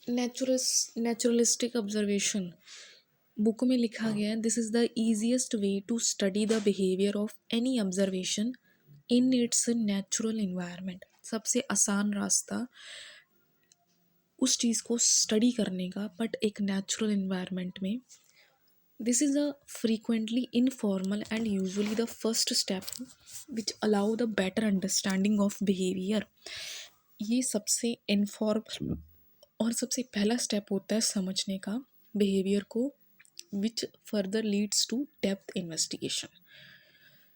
Naturalistic observation book में लिखा गया है, this is the easiest way to study the behaviour of any observation in its natural environment. सबसे आसान रास्ता उस चीज़ को स्टडी करने का, बट एक नेचुरल इन्वायरमेंट में। This is a frequently informal and usually the first step which allow the better understanding of behaviour. ये सबसे इनफॉर्मल और सबसे पहला स्टेप होता है समझने का बिहेवियर को, which further leads to depth investigation.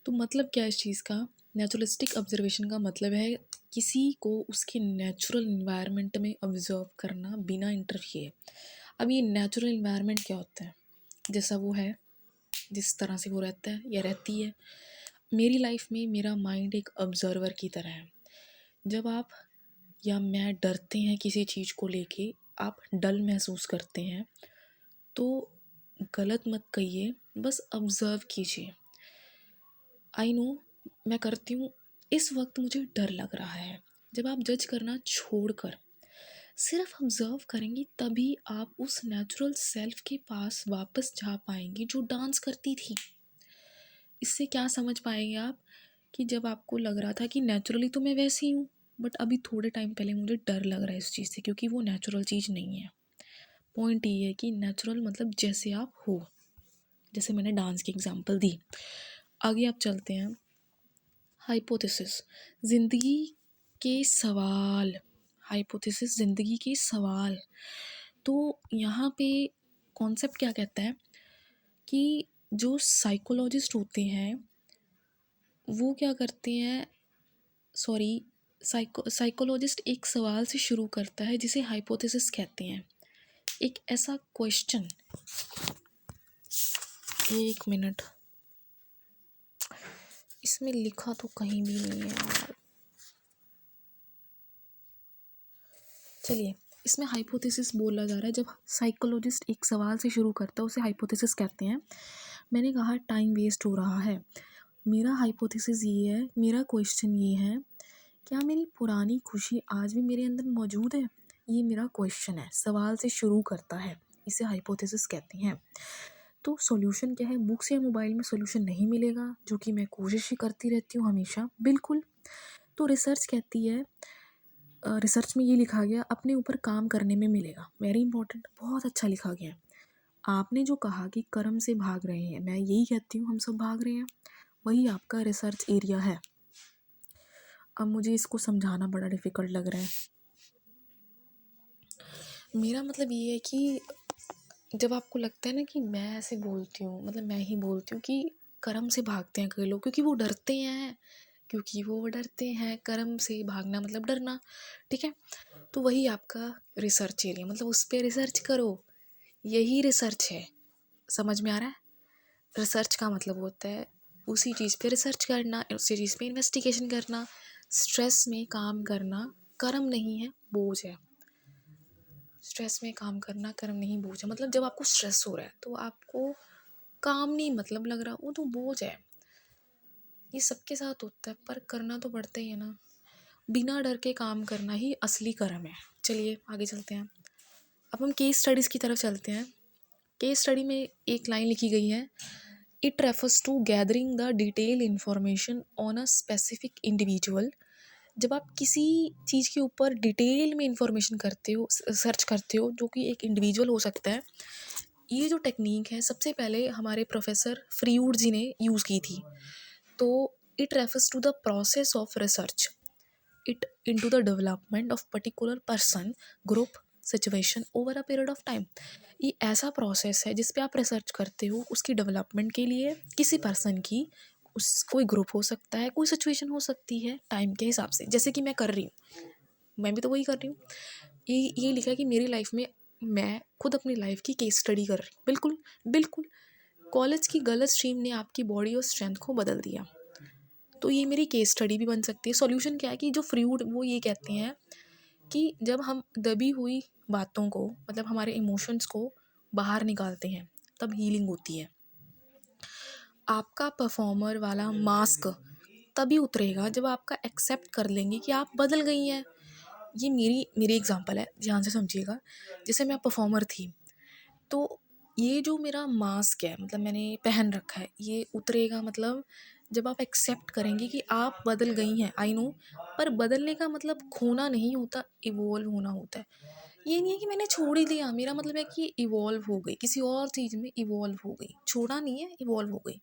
तो मतलब क्या है इस चीज़ का? नेचुरलिस्टिक ऑब्जर्वेशन का मतलब है किसी को उसके नेचुरल इन्वायरमेंट में ऑब्जर्व करना बिना इंटरफियर। अब ये नेचुरल इन्वायरमेंट क्या होता है? जैसा वो है, जिस तरह से वो रहता है या रहती है। मेरी लाइफ में मेरा माइंड एक ऑब्जर्वर की तरह है। जब आप या मैं डरते हैं किसी चीज़ को लेके, आप डल महसूस करते हैं, तो गलत मत कहिए, बस ऑब्ज़र्व कीजिए। आई नो मैं करती हूँ, इस वक्त मुझे डर लग रहा है। जब आप जज करना छोड़कर सिर्फ ऑब्ज़र्व करेंगी, तभी आप उस नेचुरल सेल्फ के पास वापस जा पाएंगी जो डांस करती थी। इससे क्या समझ पाएंगे आप कि जब आपको लग रहा था कि नेचुरली तो मैं वैसी हूँ, बट अभी थोड़े टाइम पहले मुझे डर लग रहा है इस चीज़ से, क्योंकि वो नेचुरल चीज़ नहीं है। पॉइंट ये है कि नेचुरल मतलब जैसे आप हो, जैसे मैंने डांस की एग्जांपल दी। आगे आप चलते हैं। हाइपोथेसिस, ज़िंदगी के सवाल। हाइपोथेसिस, ज़िंदगी के सवाल। तो यहाँ पे कॉन्सेप्ट क्या कहता है कि जो साइकोलॉजिस्ट होते हैं वो क्या करते हैं, सॉरी, साइकोलॉजिस्ट एक सवाल से शुरू करता है जिसे हाइपोथेसिस कहते हैं। एक ऐसा क्वेश्चन, एक मिनट, इसमें लिखा तो कहीं भी नहीं है यार। चलिए, इसमें हाइपोथेसिस बोला जा रहा है, जब साइकोलॉजिस्ट एक सवाल से शुरू करता है उसे हाइपोथेसिस कहते हैं। मैंने कहा टाइम वेस्ट हो रहा है। मेरा हाइपोथेसिस ये है, मेरा क्वेश्चन ये है, क्या मेरी पुरानी खुशी आज भी मेरे अंदर मौजूद है? ये मेरा क्वेश्चन है, सवाल से शुरू करता है, इसे हाइपोथेसिस कहते हैं। तो सॉल्यूशन क्या है? बुक्स या मोबाइल में सॉल्यूशन नहीं मिलेगा, जो कि मैं कोशिश ही करती रहती हूँ हमेशा, बिल्कुल। तो रिसर्च कहती है, रिसर्च में ये लिखा गया, अपने ऊपर काम करने में मिलेगा। वेरी इंपॉर्टेंट, बहुत अच्छा लिखा गया है। आपने जो कहा कि कर्म से भाग रहे हैं, मैं यही कहती हूँ, हम सब भाग रहे हैं, वही आपका रिसर्च एरिया है। अब मुझे इसको समझाना बड़ा डिफ़िकल्ट लग रहा है। मेरा मतलब ये है कि जब आपको लगता है ना कि मैं ऐसे बोलती हूँ, मतलब मैं ही बोलती हूँ कि कर्म से भागते हैं कई लोग, क्योंकि वो डरते हैं, कर्म से भागना मतलब डरना, ठीक है। तो वही आपका रिसर्च एरिया, मतलब उस पर रिसर्च करो, यही रिसर्च है। समझ में आ रहा है? रिसर्च का मतलब होता है उसी चीज़ पे रिसर्च करना, उसी चीज़ पे इन्वेस्टिगेशन करना, स्ट्रेस में काम करना कर्म नहीं है, बोझ है। स्ट्रेस में काम करना कर्म नहीं, बोझ है। मतलब जब आपको स्ट्रेस हो रहा है तो आपको काम नहीं मतलब लग रहा, वो तो बोझ है। ये सबके साथ होता है, पर करना तो पड़ता ही है ना। बिना डर के काम करना ही असली कर्म है। चलिए आगे चलते हैं। अब हम केस स्टडीज़ की तरफ चलते हैं। केस स्टडी में एक लाइन लिखी गई है, it refers to gathering the detail information on a specific individual. जब आप किसी चीज़ के ऊपर डिटेल में इंफॉर्मेशन करते हो, सर्च करते हो, जो कि एक इंडिविजुअल हो सकता है, ये जो टेक्निक है सबसे पहले हमारे प्रोफेसर फ्रीवुड जी ने यूज़ की थी। तो it refers to the process of research it into the development of particular person, group, situation over a period of time. ये ऐसा प्रोसेस है जिस पे आप रिसर्च करते हो उसकी डेवलपमेंट के लिए, किसी पर्सन की, उस कोई ग्रुप हो सकता है, कोई सिचुएशन हो सकती है, टाइम के हिसाब से, जैसे कि मैं कर रही हूँ, मैं भी तो वही कर रही हूँ। ये लिखा है कि मेरी लाइफ में मैं खुद अपनी लाइफ की केस स्टडी कर रही हूँ। बिल्कुल बिल्कुल। कॉलेज की गलत स्ट्रीम ने आपकी बॉडी और स्ट्रेंथ को बदल दिया, तो ये मेरी केस स्टडी भी बन सकती है। सॉल्यूशन क्या है कि जो फ्रूट वो ये कहते हैं कि जब हम दबी हुई बातों को, मतलब हमारे इमोशंस को बाहर निकालते हैं, तब हीलिंग होती है। आपका परफॉर्मर वाला मास्क तभी उतरेगा जब आपका एक्सेप्ट कर लेंगे कि आप बदल गई हैं। ये मेरी एग्जांपल है, ध्यान से समझिएगा। जैसे मैं परफॉर्मर थी, तो ये जो मेरा मास्क है, मतलब मैंने पहन रखा है, ये उतरेगा मतलब जब आप एक्सेप्ट करेंगे कि आप बदल गई हैं। आई नो, पर बदलने का मतलब खोना नहीं होता, इवॉल्व होना होता है। ये नहीं है कि मैंने छोड़ ही दिया, मेरा मतलब है कि इवॉल्व हो गई, किसी और चीज़ में इवॉल्व हो गई, छोड़ा नहीं है, इवॉल्व हो गई,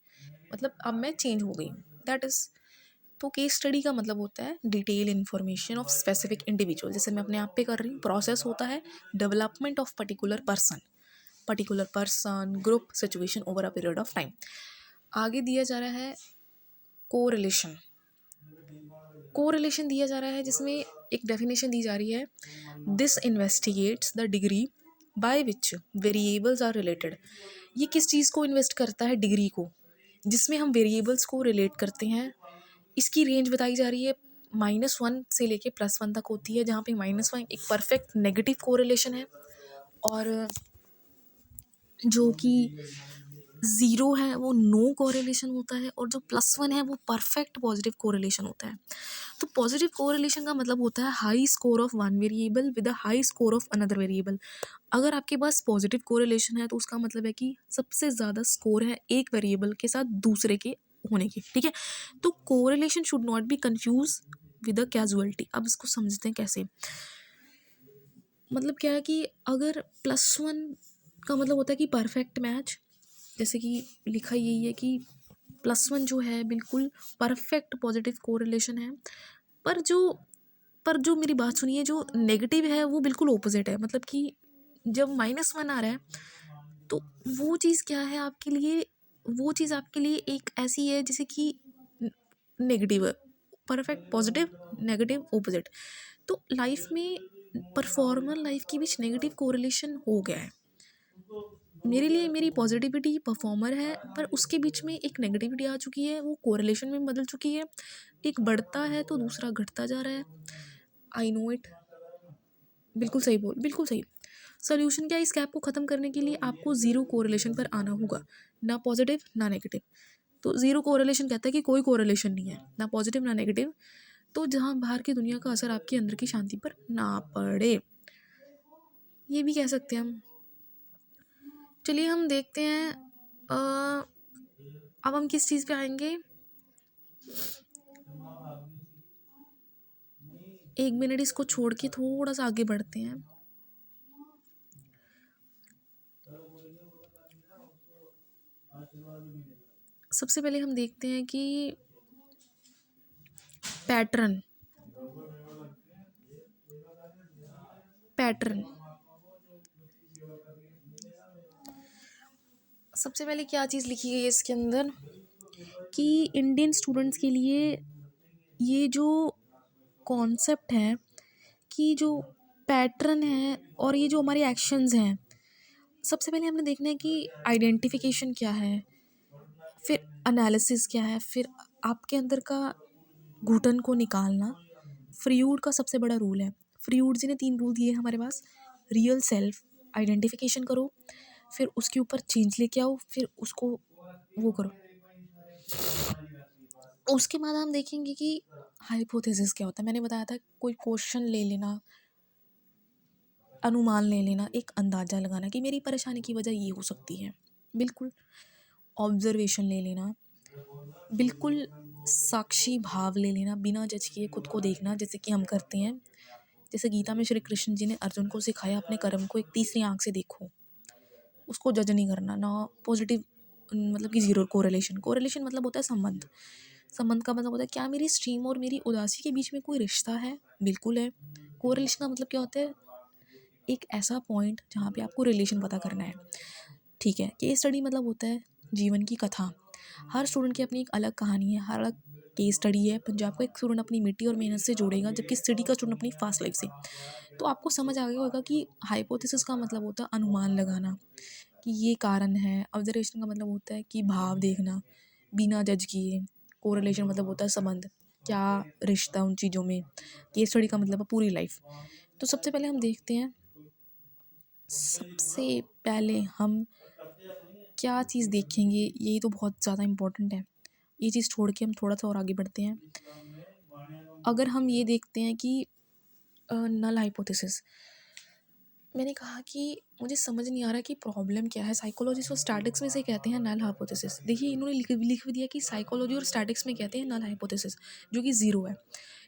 मतलब अब मैं चेंज हो गई हूँ, दैट इज़। तो केस स्टडी का मतलब होता है detail information of specific individual, जैसे मैं अपने आप पे कर रही हूँ। प्रोसेस होता है development of particular person group situation over a period of time. आगे दिया जा रहा है कोरिलेशन। कोरिलेशन दिया जा रहा है जिसमें एक डेफिनेशन दी जा रही है, this investigates the degree by which variables are related. ये किस चीज़ को इन्वेस्ट करता है? डिग्री को, जिसमें हम वेरिएबल्स को रिलेट करते हैं। इसकी रेंज बताई जा रही है -1 से लेके +1 तक होती है, जहाँ पे -1 एक परफेक्ट नेगेटिव कोरिलेशन है, और जो कि ज़ीरो है वो नो कोरिलेशन होता है, और जो +1 है वो परफेक्ट पॉजिटिव कोरिलेशन होता है। तो पॉजिटिव कोरिलेशन का मतलब होता है high score of one variable with a high score of another variable. अगर आपके पास पॉजिटिव कोरिलेशन है तो उसका मतलब है कि सबसे ज़्यादा स्कोर है एक वेरिएबल के साथ दूसरे के होने की, ठीक है। तो correlation should not be confuse with a casualty. अब इसको समझते हैं कैसे। मतलब क्या है कि अगर +1 का मतलब होता है कि परफेक्ट मैच, जैसे कि लिखा यही है कि +1 जो है बिल्कुल परफेक्ट पॉजिटिव कोरिलेशन है। पर जो पर जो मेरी बात सुनिए, जो नेगेटिव है वो बिल्कुल ऑपोजिट है। मतलब कि जब -1 आ रहा है, तो वो चीज़ क्या है आपके लिए? वो चीज़ आपके लिए एक ऐसी है जैसे कि negative, perfect positive, negative opposite. तो लाइफ में, परफॉर्मर लाइफ के बीच नेगेटिव कोरिलेशन हो गया है। मेरे लिए मेरी पॉजिटिविटी परफॉर्मर है, पर उसके बीच में एक नेगेटिविटी आ चुकी है, वो कोरिलेशन में बदल चुकी है। एक बढ़ता है तो दूसरा घटता जा रहा है। I know it. बिल्कुल सही। सोल्यूशन क्या है? इस गैप को ख़त्म करने के लिए आपको ज़ीरो कोरिलेशन पर आना होगा, ना पॉजिटिव ना नेगेटिव। तो ज़ीरो कोरिलेशन कहता है कि कोई कोरिलेशन नहीं है, ना पॉजिटिव ना नेगेटिव। तो जहाँ बाहर की दुनिया का असर आपके अंदर की शांति पर ना पड़े, ये भी कह सकते हैं हम। चलिए हम देखते हैं, अब हम किस चीज़ पे आएंगे। 1 मिनट इसको छोड़ के थोड़ा सा आगे बढ़ते हैं। सबसे पहले हम देखते हैं कि पैटर्न पैटर्न सबसे पहले क्या चीज़ लिखी गई है इसके अंदर, कि इंडियन स्टूडेंट्स के लिए ये जो कॉन्सेप्ट है, कि जो पैटर्न है और ये जो हमारे एक्शंस हैं, सबसे पहले हमने देखना है कि आइडेंटिफिकेशन क्या है, फिर एनालिसिस क्या है, फिर आपके अंदर का घुटन को निकालना। फ्रीवुड का सबसे बड़ा रूल है। फ्रीवुड जी ने 3 रूल दिए हमारे पास। रियल सेल्फ आइडेंटिफिकेशन करो, फिर उसके ऊपर चेंज लेके आओ, फिर उसको वो करो। उसके बाद हम देखेंगे कि हाइपोथेसिस क्या होता है। मैंने बताया था, कोई क्वेश्चन ले लेना, अनुमान ले लेना, एक अंदाज़ा लगाना कि मेरी परेशानी की वजह ये हो सकती है। बिल्कुल। ऑब्जर्वेशन ले लेना, बिल्कुल साक्षी भाव ले लेना, बिना जज किए खुद को देखना, जैसे कि हम करते हैं। जैसे गीता में श्री कृष्ण जी ने अर्जुन को सिखाया, अपने कर्म को एक तीसरी आंख से देखो, उसको जज नहीं करना। ना पॉजिटिव, मतलब कि ज़ीरो कोरिलेशन। कोरिलेशन मतलब होता है संबंध। संबंध का मतलब होता है क्या मेरी स्ट्रीम और मेरी उदासी के बीच में कोई रिश्ता है? बिल्कुल है। कोरिलेशन का मतलब क्या होता है? एक ऐसा पॉइंट जहाँ पे आपको रिलेशन पता करना है, ठीक है। केस स्टडी मतलब होता है जीवन की कथा। हर स्टूडेंट की अपनी एक अलग कहानी है, हर अलग केस स्टडी है। पंजाब का एक स्टूडेंट अपनी मिट्टी और मेहनत से जोड़ेगा, जबकि सिटी का स्टूडेंट अपनी फास्ट लाइफ से। तो आपको समझ आ गया होगा कि हाइपोथेसिस का मतलब होता है अनुमान लगाना, कि ये कारण है। ऑब्जर्वेशन का मतलब होता है कि भाव देखना बिना जज किए। कोरिलेशन मतलब होता है संबंध, क्या रिश्ता उन चीज़ों में। केस स्टडी का मतलब है पूरी लाइफ। तो सबसे पहले हम देखते हैं, सबसे पहले हम क्या चीज़ देखेंगे, यही तो बहुत ज़्यादा इम्पोर्टेंट है। ये चीज़ छोड़ के हम थोड़ा सा और आगे बढ़ते हैं। अगर हम ये देखते हैं कि नल हाइपोथेसिस। मैंने कहा कि मुझे समझ नहीं आ रहा कि प्रॉब्लम क्या है। साइकोलॉजिस्ट और स्टैटिक्स में से कहते हैं नल हाइपोथेसिस। देखिए इन्होंने लिख भी दिया कि साइकोलॉजी और स्टैटिक्स में कहते हैं नल हाइपोथेसिस, जो कि ज़ीरो है,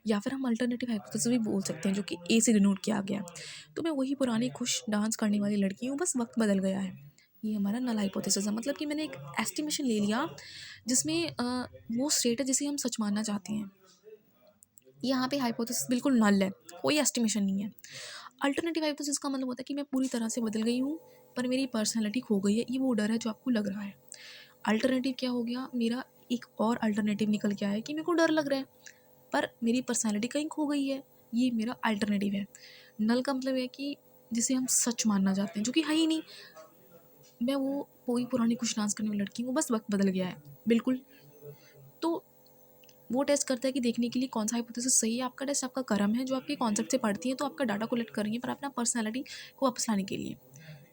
या फिर हम अल्टरनेटिव हाइपोथेसिस भी बोल सकते हैं, जो कि ए से डिनोट किया गया है। तो मैं वही पुरानी खुश डांस करने वाली लड़की हूँ, बस वक्त बदल गया है। ये हमारा नल हाइपोथेसिस है। मतलब कि मैंने एक एस्टिमेशन ले लिया जिसमें वो स्टेट है जिसे हम सच मानना चाहते हैं। यहाँ पे हाइपोथेसिस बिल्कुल नल है, कोई एस्टिमेशन नहीं है। अल्टरनेटिव हाइपोथेसिस का मतलब होता है कि मैं पूरी तरह से बदल गई हूँ, पर मेरी पर्सनैलिटी खो गई है। ये वो डर है जो आपको लग रहा है। अल्टरनेटिव क्या हो गया, मेरा एक और अल्टरनेटिव निकल के आया है कि मेरे को डर लग रहा है, पर मेरी पर्सनैलिटी कहीं खो गई है। ये मेरा अल्टरनेटिव है। नल का मतलब है कि जिसे हम सच मानना चाहते हैं, जो कि है ही नहीं। मैं वो वही पुरानी कुछ डांस करने वाली लड़की हूँ, बस वक्त बदल गया है बिल्कुल। तो वो टेस्ट करता है कि देखने के लिए कौन सा हाइपोथेसिस सही है। आपका टेस्ट आपका कर्म है, जो आपके कॉन्सेप्ट से पढ़ती है, तो आपका डाटा कलेक्ट करेंगे, पर अपना पर्सनैलिटी को वापस लाने के लिए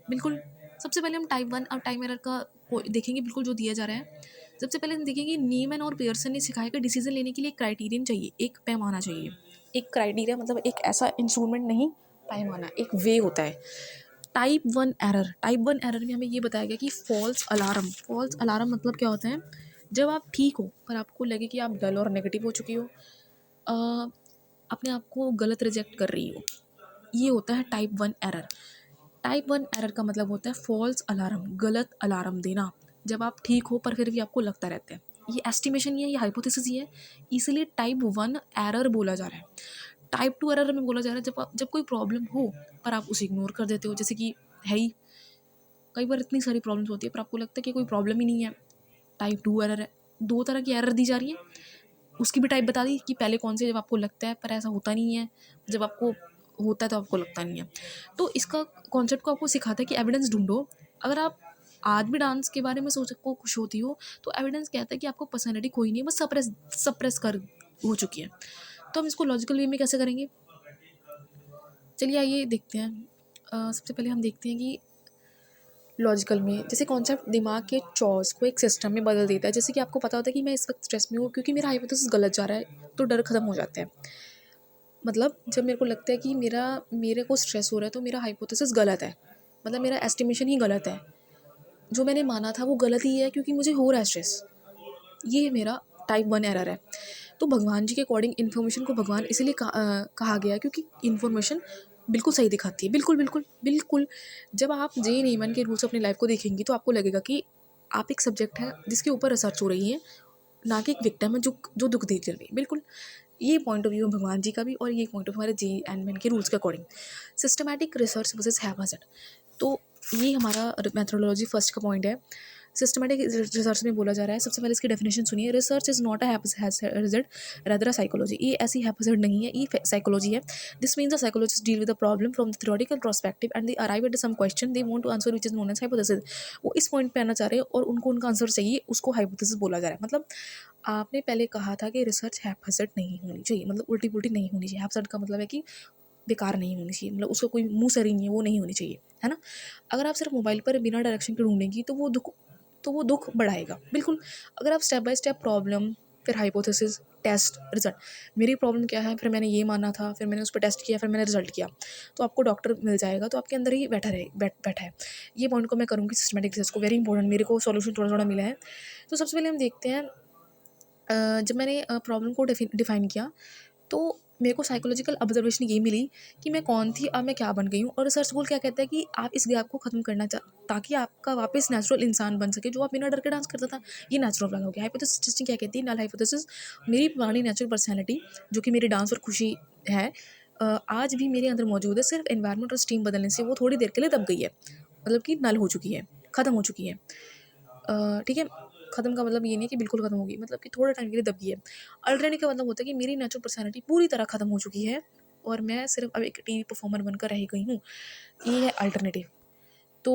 बिल्कुल। सबसे पहले हम टाइप 1 और टाइम एरर का देखेंगे, बिल्कुल जो दिया जा रहा है। सबसे पहले हम देखेंगे नीमन और पियर्सन ने सिखाया कि डिसीजन लेने के लिए एक क्राइटेरियन चाहिए, एक पैमाना चाहिए। एक क्राइटेरिया मतलब एक ऐसा इंस्ट्रूमेंट नहीं, पैमाना एक वे होता है। टाइप 1 एरर में हमें ये बताया गया कि फॉल्स अलार्म मतलब क्या होता है, जब आप ठीक हो पर आपको लगे कि आप डल और नेगेटिव हो चुकी हो, अ, अपने आप को गलत रिजेक्ट कर रही हो, ये होता है टाइप 1 एरर। टाइप 1 एरर का मतलब होता है फॉल्स अलार्म, गलत अलार्म देना, जब आप ठीक हो पर फिर भी आपको लगता रहता है। ये एस्टिमेशन ही है, ये हाइपोथेसिस ही है, इसलिए टाइप 1 एरर बोला जा रहा है। टाइप 2 एरर में बोला जा रहा है जब कोई प्रॉब्लम हो पर आप उसे इग्नोर कर देते हो, जैसे कि है ही, कई बार इतनी सारी प्रॉब्लम्स होती है पर आपको लगता है कि कोई प्रॉब्लम ही नहीं है, टाइप 2 एरर है। दो तरह की एरर दी जा रही है, उसकी भी टाइप बता दी कि पहले कौन से, जब आपको लगता है पर ऐसा होता नहीं है, जब आपको होता है तो आपको लगता नहीं है। तो इसका कॉन्सेप्ट को आपको सिखाता है कि एविडेंस ढूंढो। अगर आप आज भी डांस के बारे में सोच को खुश होती हो, तो एविडेंस कहता है कि आपको पर्सनैलिटी कोई नहीं है, बस सप्रेस कर हो चुकी है। तो हम इसको लॉजिकल वे में कैसे करेंगे, चलिए आइए देखते हैं। सबसे पहले हम देखते हैं कि लॉजिकल में जैसे कॉन्सेप्ट दिमाग के चॉइस को एक सिस्टम में बदल देता है। जैसे कि आपको पता होता है कि मैं इस वक्त स्ट्रेस में हूँ क्योंकि मेरा हाइपोथेसिस गलत जा रहा है, तो डर खत्म हो जाता है। मतलब जब मेरे को लगता है कि मेरे को स्ट्रेस हो रहा है, तो मेरा हाइपोथेसिस गलत है, मतलब मेरा एस्टिमेशन ही गलत है, जो मैंने माना था वो गलत ही है क्योंकि मुझे हो रहा है स्ट्रेस। ये मेरा टाइप 1 एरर है। तो भगवान जी के अकॉर्डिंग इन्फॉर्मेशन को भगवान इसलिए कहा गया क्योंकि इन्फॉर्मेशन बिल्कुल सही दिखाती है, बिल्कुल बिल्कुल बिल्कुल। जब आप जे नीमन के रूल्स अपनी लाइफ को देखेंगी तो आपको लगेगा कि आप एक सब्जेक्ट है जिसके ऊपर रिसर्च हो रही है, ना कि एक विक्टिम है जो दुख दे चल रही है, बिल्कुल। ये पॉइंट ऑफ व्यू है भगवान जी का भी, और ये पॉइंट ऑफ हमारे जे एंड मैन के रूल्स के अकॉर्डिंग। सिस्टमैटिक रिसर्च वर्सेस हैमाजेट, तो ये हमारा मेथोडोलॉजी फर्स्ट का पॉइंट है। सिस्टमैटिक रिसर्च में बोला जा रहा है, सबसे पहले इसकी डेफिनेशन सुनिए। Research is not a hazard, rather a psychology. ये ऐसी हैजर्ड नहीं है, ये साइकोलॉजी है। This means the psychologist deal with the problem from the theoretical perspective and they arrive at some question they want to answer which is known as hypothesis. वो इस point पे आना चाह रहे हैं और उनको उनका आंसर चाहिए, उसको हाइपोथेसिस बोला जा रहा है। मतलब आपने पहले कहा था कि रिसर्च हैजर्ड नहीं होनी चाहिए, मतलब उल्टी पुल्टी नहीं होनी चाहिए। हैजर्ड का मतलब है कि बेकार नहीं होनी चाहिए, मतलब उसका कोई मुंह सरी नहीं है, वो नहीं होनी चाहिए, है ना। अगर आप सिर्फ मोबाइल पर बिना डायरेक्शन के ढूंढेंगी तो वो दुख बढ़ाएगा, बिल्कुल। अगर आप स्टेप बाय स्टेप प्रॉब्लम, फिर हाइपोथेसिस, टेस्ट, रिजल्ट, मेरी प्रॉब्लम क्या है, फिर मैंने ये माना था, फिर मैंने उस पर टेस्ट किया, फिर मैंने रिजल्ट किया, तो आपको डॉक्टर मिल जाएगा, तो आपके अंदर ही बैठा है। ये पॉइंट को मैं करूँगी सिस्टमेटिक रिसर्च को, वेरी इंपॉर्टेंट, मेरे को सॉल्यूशन थोड़ा थोड़ा मिला है। तो सबसे पहले हम देखते हैं, जब मैंने प्रॉब्लम को डिफाइन किया, तो मेरे को साइकोलॉजिकल ऑब्जर्वेशन ये मिली कि मैं कौन थी, अब मैं क्या बन गई हूँ। और रिसर्च गोल क्या कहता है कि आप इस गैप को खत्म करना ताकि आपका वापस नेचुरल इंसान बन सके, जो आप बिना डर के डांस करता था। ये नेचुरल वाला हो गया। हाइपोथेसिस टेस्टिंग क्या कहती है, नल हाइपोथेसिस, मेरी पुरानी नेचुरल पर्सनैलिटी जो कि मेरी डांस और खुशी है, आज भी मेरे अंदर मौजूद है, सिर्फ एनवायरनमेंट और स्टीम बदलने से वो थोड़ी देर के लिए दब गई है, मतलब कि नल हो चुकी है, ख़त्म हो चुकी है। ठीक है। ख़त्म का मतलब ये नहीं है कि बिल्कुल ख़त्म होगी, मतलब कि थोड़े टाइम के लिए दब गई है। अल्टरनेटिव का मतलब होता है कि मेरी नेचुरल पर्सनैलिटी पूरी तरह ख़त्म हो चुकी है और मैं सिर्फ अब एक टीवी परफॉर्मर बनकर रह गई हूँ। ये है अल्टरनेटिव। तो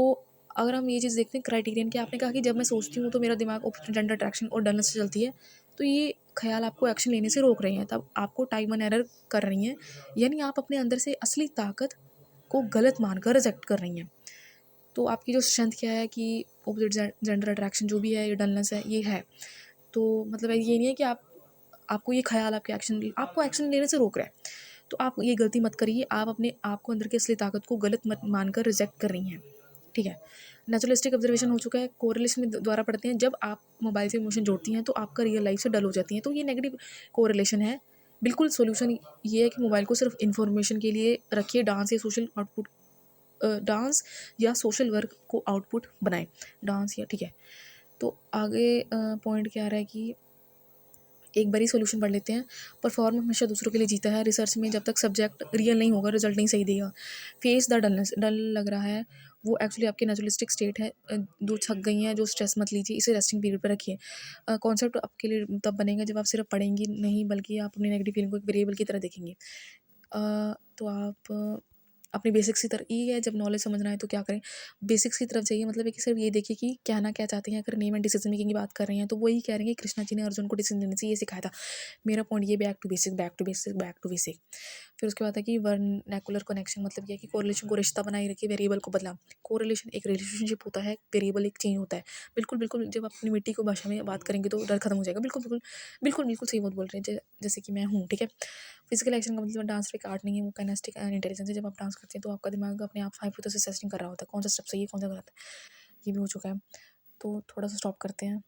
अगर हम ये चीज़ देखते हैं क्राइटेरियन की, आपने कहा कि जब मैं सोचती हूँ तो मेरा दिमाग ऑपोजिट जेंडर अट्रैक्शन और डलनेस से चलती है, तो ये ख्याल आपको एक्शन लेने से रोक रहे हैं, तब आपको टाइप 1 एरर कर रही हैं, यानी आप अपने अंदर से असली ताकत को गलत मानकर रिजेक्ट कर रही हैं। तो आपकी जो स्ट्रेंथ क्या है कि ऑपोजिट जेंडर अट्रैक्शन जो भी है, ये डलनेस है, ये है। तो मतलब ये नहीं है कि आपको ये ख्याल आपको एक्शन लेने से रोक रहा है। तो आप ये गलती मत करिए, आप अपने आप को अंदर की असली ताकत को गलत मत मानकर रिजेक्ट कर रही हैं, ठीक है। नेचुरलिस्टिक ऑब्जर्वेशन हो चुका है, कोरिलेशन में द्वारा पढ़ते हैं, जब आप मोबाइल से इमोशन जोड़ती हैं तो आपका रियल लाइफ से डल हो जाती हैं, तो ये नेगेटिव कोरिलेशन है। बिल्कुल सॉल्यूशन ये है कि मोबाइल को सिर्फ इन्फॉर्मेशन के लिए रखिए, डांस या सोशल वर्क को आउटपुट बनाएं, डांस या, ठीक है। तो आगे पॉइंट क्या आ रहा है कि एक बारी सॉल्यूशन पढ़ लेते हैं। परफॉर्म हमेशा दूसरों के लिए जीता है। रिसर्च में जब तक सब्जेक्ट रियल नहीं होगा, रिजल्ट नहीं सही देगा। फेस द डलनेस, डल लग रहा है, वो एक्चुअली आपकी नेचुरलिस्टिक स्टेट है। जो थक गई हैं, जो स्ट्रेस मत लीजिए, इसे रेस्टिंग पीरियड पर रखिए। कॉन्सेप्ट आपके लिए तब बनेगा जब आप सिर्फ पढ़ेंगी नहीं, बल्कि आप अपनी नेगेटिव फीलिंग को एक वेरिएबल की तरह देखेंगे। तो आप अपनी बेसिक्स की तरफ, ये है जब नॉलेज समझना है तो क्या करें, बेसिक्स की तरफ जाइए। मतलब है कि सिर्फ ये देखिए कि कहना क्या चाहते हैं। अगर नेम एंड डिसीजन मेकिंग की बात कर रहे हैं तो वही कह रहे हैं कि कृष्णा जी ने अर्जुन को डिसीजन लेने से ये सिखाया था। मेरा पॉइंट ये, back to basic, back to basic, back to basic. फिर उसके बाद है कि वर्नैकुलर कनेक्शन, मतलब ये है कि कोरिलेशन को रिश्ता बनाए रखिए, वेरिएबल को बदला। कोरिलेशन एक रिलेशनशिप होता है, वेरिएबल एक चेंज होता है। बिल्कुल बिल्कुल, जब आप अपनी मिट्टी को भाषा में बात करेंगे तो डर खत्म हो जाएगा। बिल्कुल बिल्कुल बिल्कुल बिल्कुल सही बात बोल रहे हैं। जैसे कि मैं हूँ, ठीक है। फिजिकल एक्शन का मतलब डांस एक आर्ट नहीं है, वो काइनेस्टिक एंड इंटेलिजेंस है। जब आप डांस करते हैं तो आपका दिमाग अपने आप हाइपोथेसिस टेस्टिंग कर रहा होता है, कौन सा स्टेप सही है, कौन सा गलत है। ये भी हो चुका है, तो थोड़ा सा स्टॉप करते हैं।